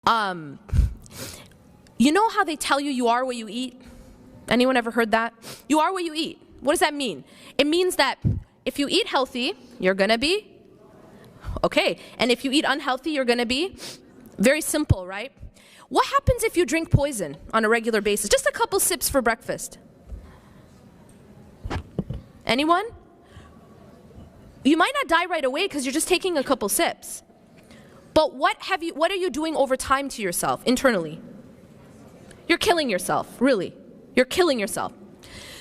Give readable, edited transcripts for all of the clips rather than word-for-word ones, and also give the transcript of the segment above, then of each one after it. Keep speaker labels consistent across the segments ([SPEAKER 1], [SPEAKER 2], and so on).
[SPEAKER 1] You know how they tell you you are what you eat? Anyone ever heard that? You are what you eat. What does that mean? It means that if you eat healthy, you're gonna be okay. And if you eat unhealthy, you're gonna be very simple, right? What happens if you drink poison on a regular basis? Just a couple sips for breakfast. Anyone? You might not die right away because you're just taking a couple sips. But what are you doing over time to yourself internally? You're killing yourself, really. You're killing yourself.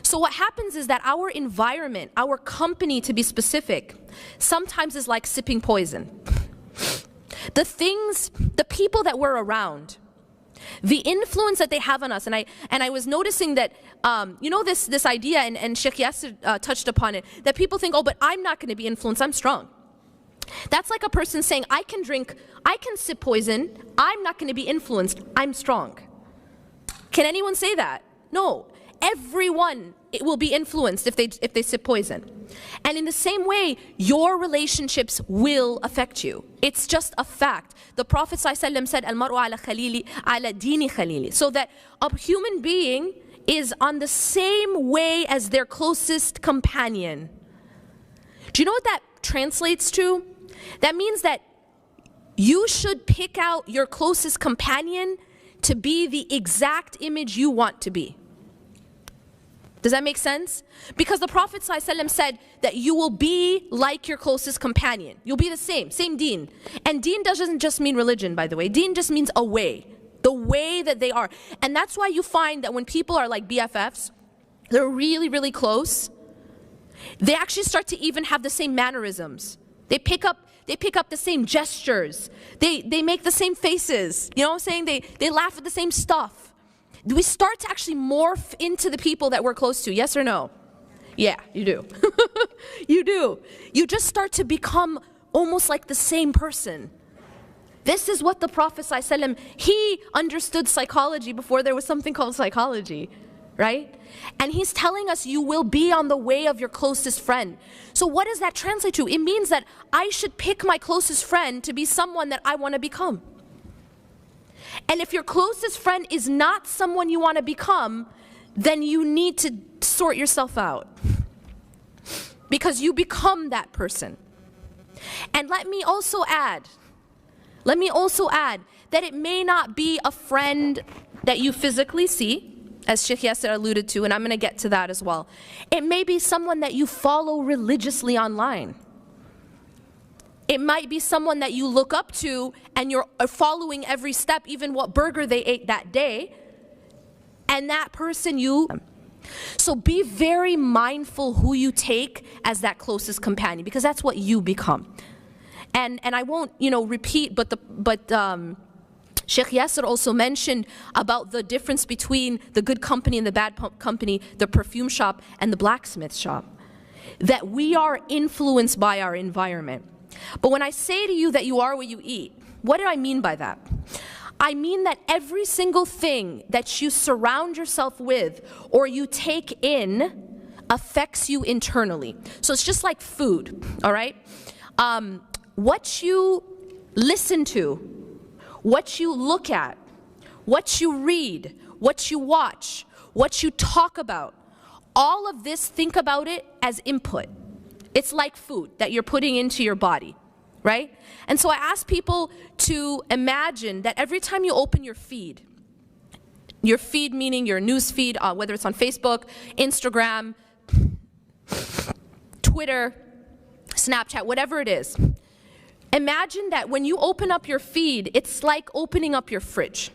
[SPEAKER 1] So what happens is that our environment, our company to be specific, sometimes is like sipping poison. The people that we're around, the influence that they have on us, and I was noticing that, you know, this idea, and Sheikh Yasser touched upon it, that people think, oh, but I'm not going to be influenced, I'm strong. That's like a person saying, I can sip poison, I'm not going to be influenced, I'm strong. Can anyone say that? No. Everyone will be influenced if they sip poison. And in the same way, your relationships will affect you. It's just a fact. The Prophet ﷺ said, Al-mar'u ala khalili, ala dini khalili. So that a human being is on the same way as their closest companion. Do you know what that translates to? That means that you should pick out your closest companion to be the exact image you want to be. Does that make sense? Because the Prophet ﷺ said that you will be like your closest companion. You'll be the same deen. And deen doesn't just mean religion, by the way. Deen just means a way, the way that they are. And that's why you find that when people are like BFFs, they're really, really close, they actually start to even have the same mannerisms. They pick up the same gestures. They make the same faces. You know what I'm saying? They laugh at the same stuff. We start to actually morph into the people that we're close to, yes or no? Yeah, you do. You do. You just start to become almost like the same person. This is what the Prophet ﷺ, he understood psychology before there was something called psychology, right? And he's telling us you will be on the way of your closest friend. So what does that translate to? It means that I should pick my closest friend to be someone that I want to become. And if your closest friend is not someone you want to become, then you need to sort yourself out. Because you become that person. And let me also add that it may not be a friend that you physically see, as Sheikh Yasser alluded to, and I'm going to get to that as well. It may be someone that you follow religiously online. It might be someone that you look up to and you're following every step, even what burger they ate that day. And that person So be very mindful who you take as that closest companion, because that's what you become. And I won't, repeat, but Sheikh Yasser also mentioned about the difference between the good company and the bad company, the perfume shop and the blacksmith shop. That we are influenced by our environment. But when I say to you that you are what you eat, what do I mean by that? I mean that every single thing that you surround yourself with or you take in affects you internally. So it's just like food, all right? What you listen to, what you look at, what you read, what you watch, what you talk about, all of this, think about it as input. It's like food that you're putting into your body, right? And so I ask people to imagine that every time you open your feed meaning your news feed, whether it's on Facebook, Instagram, Twitter, Snapchat, whatever it is, imagine that when you open up your feed, it's like opening up your fridge.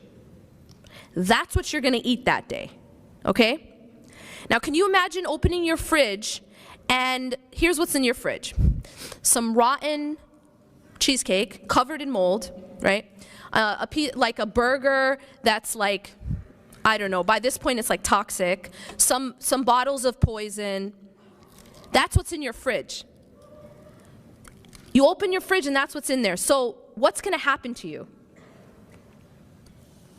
[SPEAKER 1] That's what you're going to eat that day, okay? Now, can you imagine opening your fridge and here's what's in your fridge. Some rotten cheesecake covered in mold, right? Like a burger that's like, I don't know, by this point it's like toxic. Some bottles of poison. That's what's in your fridge. You open your fridge and that's what's in there. So what's going to happen to you?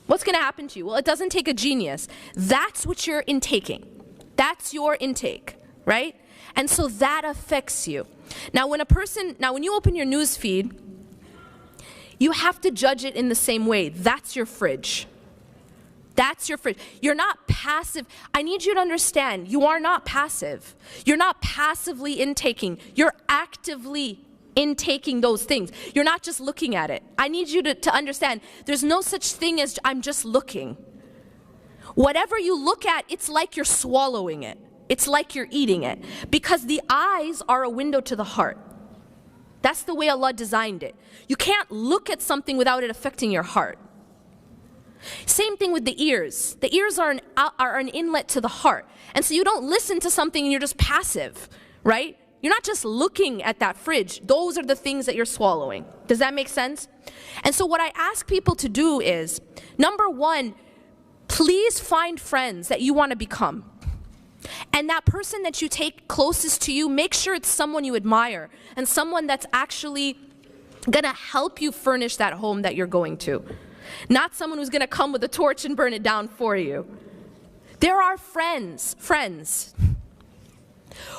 [SPEAKER 1] What's going to happen to you? Well, it doesn't take a genius. That's what you're intaking. That's your intake, right? And so that affects you. Now when you open your news feed, you have to judge it in the same way. That's your fridge. That's your fridge. You're not passive. I need you to understand, you are not passive. You're not passively intaking. You're actively intaking those things. You're not just looking at it. I need you to understand, there's no such thing as I'm just looking. Whatever you look at, it's like you're swallowing it. It's like you're eating it. Because the eyes are a window to the heart. That's the way Allah designed it. You can't look at something without it affecting your heart. Same thing with the ears. The ears are an inlet to the heart. And so you don't listen to something and you're just passive, right? You're not just looking at that fridge. Those are the things that you're swallowing. Does that make sense? And so what I ask people to do is, number one, please find friends that you want to become. And that person that you take closest to you, make sure it's someone you admire and someone that's actually going to help you furnish that home that you're going to. Not someone who's going to come with a torch and burn it down for you. There are friends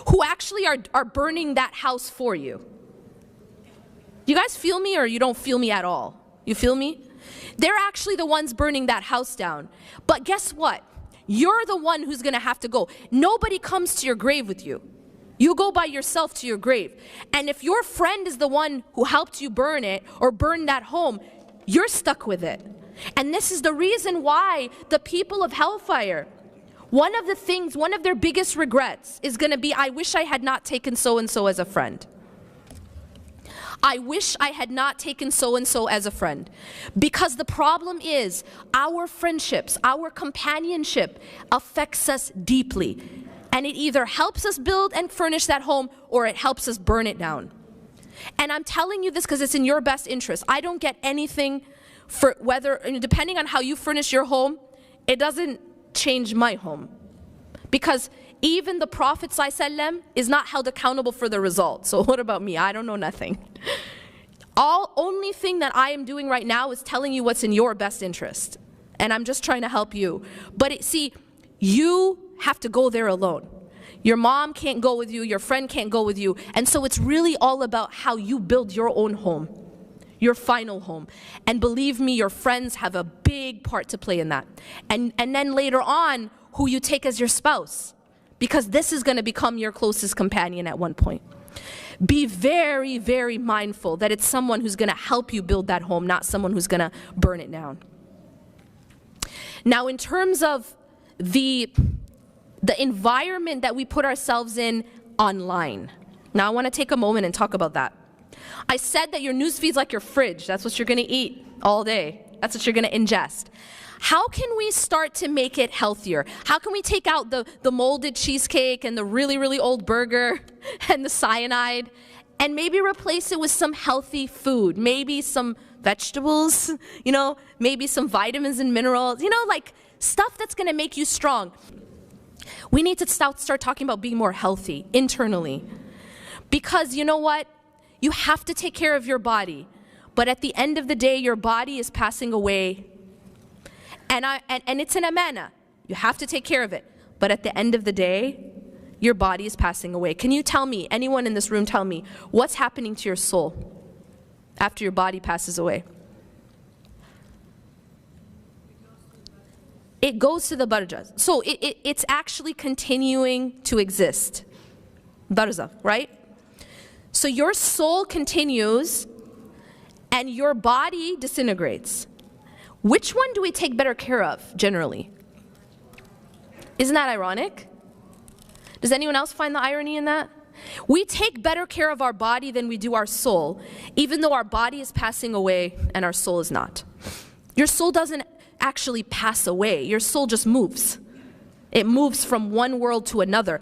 [SPEAKER 1] who actually are burning that house for you. You guys feel me, or you don't feel me at all? You feel me? They're actually the ones burning that house down. But guess what? You're the one who's going to have to go. Nobody comes to your grave with you. You go by yourself to your grave. And if your friend is the one who helped you burn it or burn that home, you're stuck with it. And this is the reason why the people of hellfire, one of their biggest regrets is going to be, I wish I had not taken so-and-so as a friend. I wish I had not taken so-and-so as a friend. Because the problem is, our friendships, our companionship affects us deeply. And it either helps us build and furnish that home, or it helps us burn it down. And I'm telling you this because it's in your best interest. I don't get anything for whether, depending on how you furnish your home, it doesn't change my home. Because even the Prophet ﷺ is not held accountable for the result. So what about me? I don't know nothing. Only thing that I am doing right now is telling you what's in your best interest. And I'm just trying to help you. But see, you have to go there alone. Your mom can't go with you, your friend can't go with you. And so it's really all about how you build your own home, your final home. And believe me, your friends have a big part to play in that. And then later on, who you take as your spouse. Because this is going to become your closest companion at one point. Be very, very mindful that it's someone who's going to help you build that home, not someone who's going to burn it down. Now, in terms of the environment that we put ourselves in online. Now I want to take a moment and talk about that. I said that your news feed's like your fridge. That's what you're going to eat all day. That's what you're going to ingest. How can we start to make it healthier? How can we take out the molded cheesecake and the really, really old burger and the cyanide and maybe replace it with some healthy food? Maybe some vegetables, maybe some vitamins and minerals, like stuff that's going to make you strong. We need to start talking about being more healthy internally. Because you know what? You have to take care of your body. But at the end of the day, your body is passing away. And it's an amana. You have to take care of it. But at the end of the day, your body is passing away. Can you tell me, anyone in this room tell me, what's happening to your soul after your body passes away? It goes to the barzakh. So it's actually continuing to exist. Barzakh, right? So your soul continues and your body disintegrates. Which one do we take better care of, generally? Isn't that ironic? Does anyone else find the irony in that? We take better care of our body than we do our soul, even though our body is passing away and our soul is not. Your soul doesn't actually pass away. Your soul just moves. It moves from one world to another,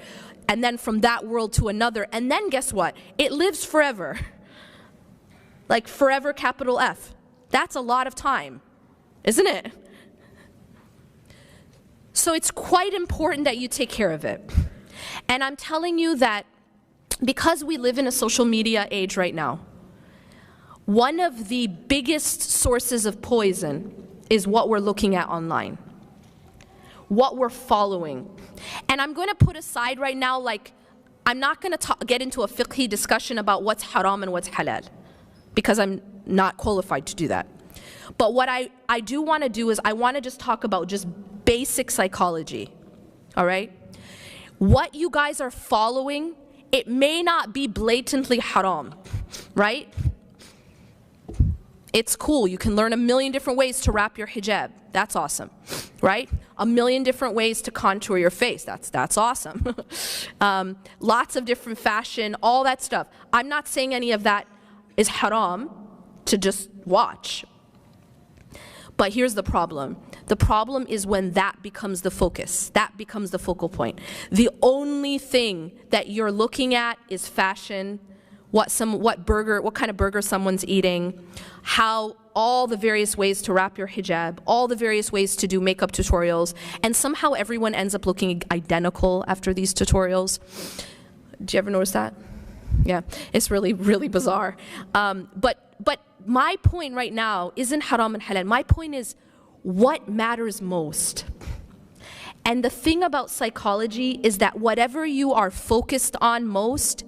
[SPEAKER 1] and then from that world to another, and then guess what? It lives forever. Like forever, capital F. That's a lot of time, isn't it? So it's quite important that you take care of it. And I'm telling you that because we live in a social media age right now, one of the biggest sources of poison is what we're looking at online, what we're following. And I'm going to put aside right now, like, I'm not going to get into a fiqhi discussion about what's haram and what's halal, because I'm not qualified to do that. But what I do want to do is I want to just talk about just basic psychology, all right? What you guys are following, it may not be blatantly haram, right? It's cool. You can learn a million different ways to wrap your hijab. That's awesome, right? A million different ways to contour your face. That's awesome. Lots of different fashion, all that stuff. I'm not saying any of that is haram to just watch. But here's the problem. The problem is when that becomes the focus. That becomes the focal point. The only thing that you're looking at is fashion, what kind of burger someone's eating, how all the various ways to wrap your hijab, all the various ways to do makeup tutorials, and somehow everyone ends up looking identical after these tutorials. Do you ever notice that? Yeah, it's really, really bizarre. But my point right now isn't haram and halal. My point is what matters most. And the thing about psychology is that whatever you are focused on most,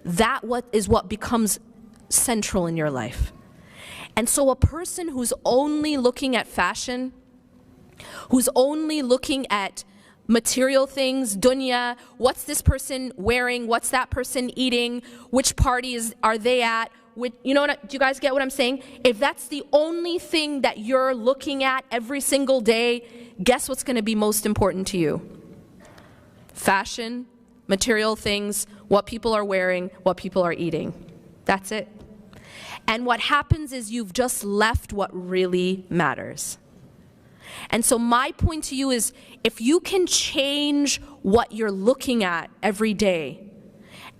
[SPEAKER 1] that is what becomes central in your life. And so a person who's only looking at fashion, who's only looking at material things, dunya, what's this person wearing, what's that person eating, which parties are they at, do you guys get what I'm saying? If that's the only thing that you're looking at every single day, guess what's going to be most important to you? Fashion, material things, what people are wearing, what people are eating. That's it. And what happens is you've just left what really matters. And so my point to you is, if you can change what you're looking at every day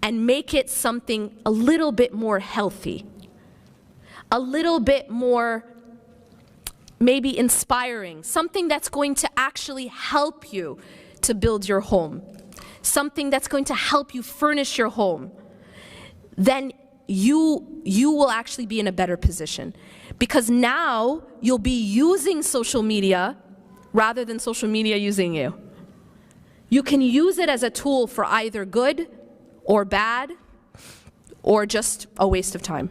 [SPEAKER 1] and make it something a little bit more healthy, a little bit more maybe inspiring, something that's going to actually help you to build your home, something that's going to help you furnish your home, then you will actually be in a better position. Because now you'll be using social media rather than social media using you. You can use it as a tool for either good or bad or just a waste of time.